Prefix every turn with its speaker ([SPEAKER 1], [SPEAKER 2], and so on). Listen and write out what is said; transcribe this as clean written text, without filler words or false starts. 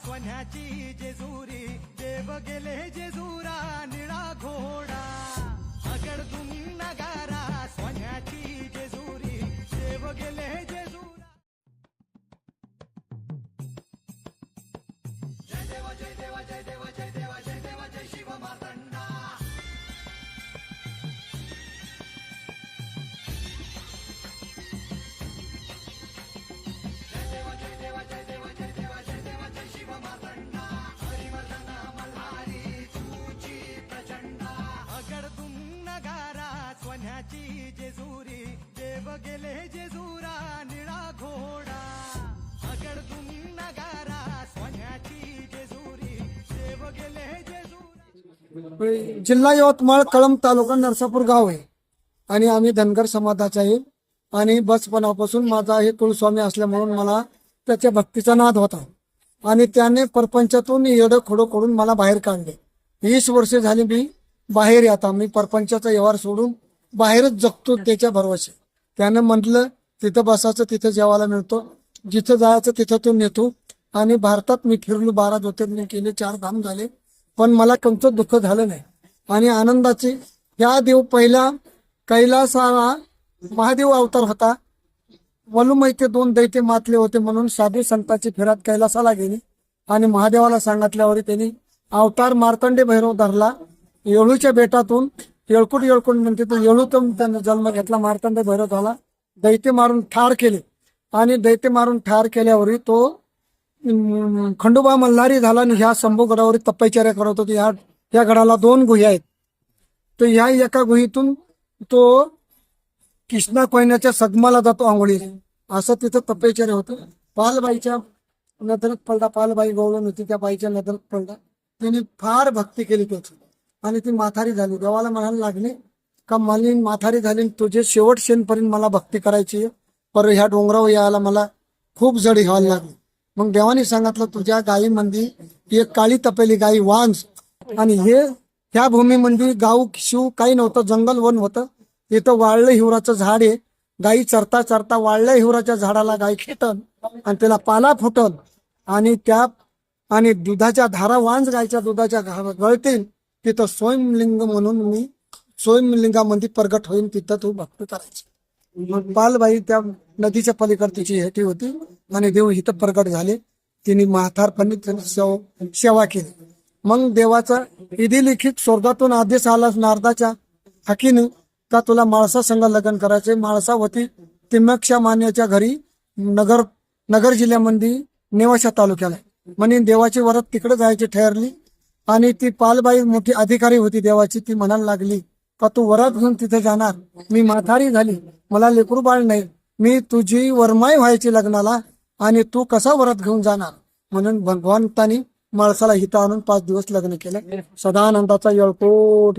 [SPEAKER 1] सोन्याची जेजुरी देव गेले जेजुरा निळा घोडा अगडदुम नगारा सोन्याची जेजुरी देव गेले जेजुरा जय देव जय देव जय देव जय देव जय देव जय शिव मार्तंडा जय देव जय देव जय देव जय देव जय देव जय शिव मार्तंडा हरिवर्धन मल्हारी तुझी प्रचंडा अगडदुम नगारा सोन्याची जेजुरी देव गेले जेजुरा निळा घोडा अगडदुम नगारा सोन्याची जेजुरी देव गेले जेजुरा
[SPEAKER 2] जिल्हा यवतमाळ कळंब तालुका नरसापूर गाव आहे आणि आम्ही धनगर समाजाचा आहे आणि बचपणापासून माझा हे कुलस्वामी असल्यामुळे मला त्याच्या भक्तीचा नाद होता आणि त्याने परपंचातून येडं खोडं करून मला बाहेर काढले. 20 वर्षे झाली मी बाहेर येता मी परपंचाचा व्यवहार सोडून बाहेरच जगतो त्याच्या भरवशे. त्यानं म्हटलं तिथं बसायचं तिथं जेवायला मिळतो, जिथं जायचं तिथं तो नेतो आणि भारतात मी फिरलो, 12 ज्योतिर्लिंग केले, 4 धाम झाले, पण मला कोणतं दुःख झालं नाही आणि आनंदाची या देव पहिला कैलासाला महादेव अवतार होता. वलुमैते 2 दैते मातले होते म्हणून साधू संतांची फिरात कैलासाला गेली आणि महादेवाला सांगितल्यावर त्यांनी अवतार मार्तंडे भैरव धरला. येळूच्या बेटातून येळकुट म्हणते तो येळूतून त्याने जन्म घेतला. मार्तंडे भैरव झाला. दैते मारून ठार केले आणि दैते मारून ठार केल्यावर तो खंडोबा मल्हारी झाला आणि ह्या शंभू गडावर तपश्चर्या करत होती. या गडाला 2 गुहा आहेत. तर ह्या एका गुहीतून तो कृष्णा कोयनाच्या सगमाला जातो आंघोळी, असं तिथं तपश्चर्या होतं. पालबाईच्या नजरेत पडला, पालबाई गवळण होती, त्या बाईच्या नजरेत पडला. तिने फार भक्ती केली त्याची आणि ती माथारी झाली. देवाला म्हणायला लागले का मला माथारी झाली, तुझे शेवट शेणपर्यंत मला भक्ती करायची, पर ह्या डोंगरावर यायला मला खूप जड व्हायला लागली. मग देवाने सांगितलं तुझ्या गायीमध्ये एक काळी तपेली गाई वांज आणि ह्या भूमीमध्ये गाव शिव काही नव्हतं, जंगल वन होतं. इथं वाळलं हिवराचं झाड आहे. गाई चरता चरता वाळल्या हिवराच्या झाडाला गाय खेटन आणि त्याला पाला फुटल आणि दुधाच्या धारा वांज गायच्या दुधाच्या गळतील. तिथं स्वयंलिंग म्हणून मी स्वयंलिंगामध्ये प्रगट होईन, तिथं तू भक्ती करायची. मग पालबाई त्या नदीच्या पलीकडची हेटी होती आणि देव इथं प्रगट झाले. तिने म्हातारपणी सेवा केली. मग देवाचा विधी लिखित स्वर्गातून आदेश आला नारदाच्या हाकीने का तुला माळसा संघ लग्न करायचे. माळसा होती तिम्मक्षा मान्याच्या घरी नगर जिल्ह्यामध्ये नेवाशा तालुक्याला. म्हणे देवाची वरात तिकडे जायची ठरली आणि ती पालबाई मोठी अधिकारी होती देवाची. ती म्हणायला लागली का तू वरात घेऊन तिथे जाणार, मी म्हातारी झाली, मला लेकरू बाळ नाही, मी तुझी वरमाई व्हायची लग्नाला आणि तू कसा वरात घेऊन जाणार. म्हणून भगवंतानी माळसाला हिता आणून 5 दिवस लग्न केलं. सदानंदाचा येळकोट.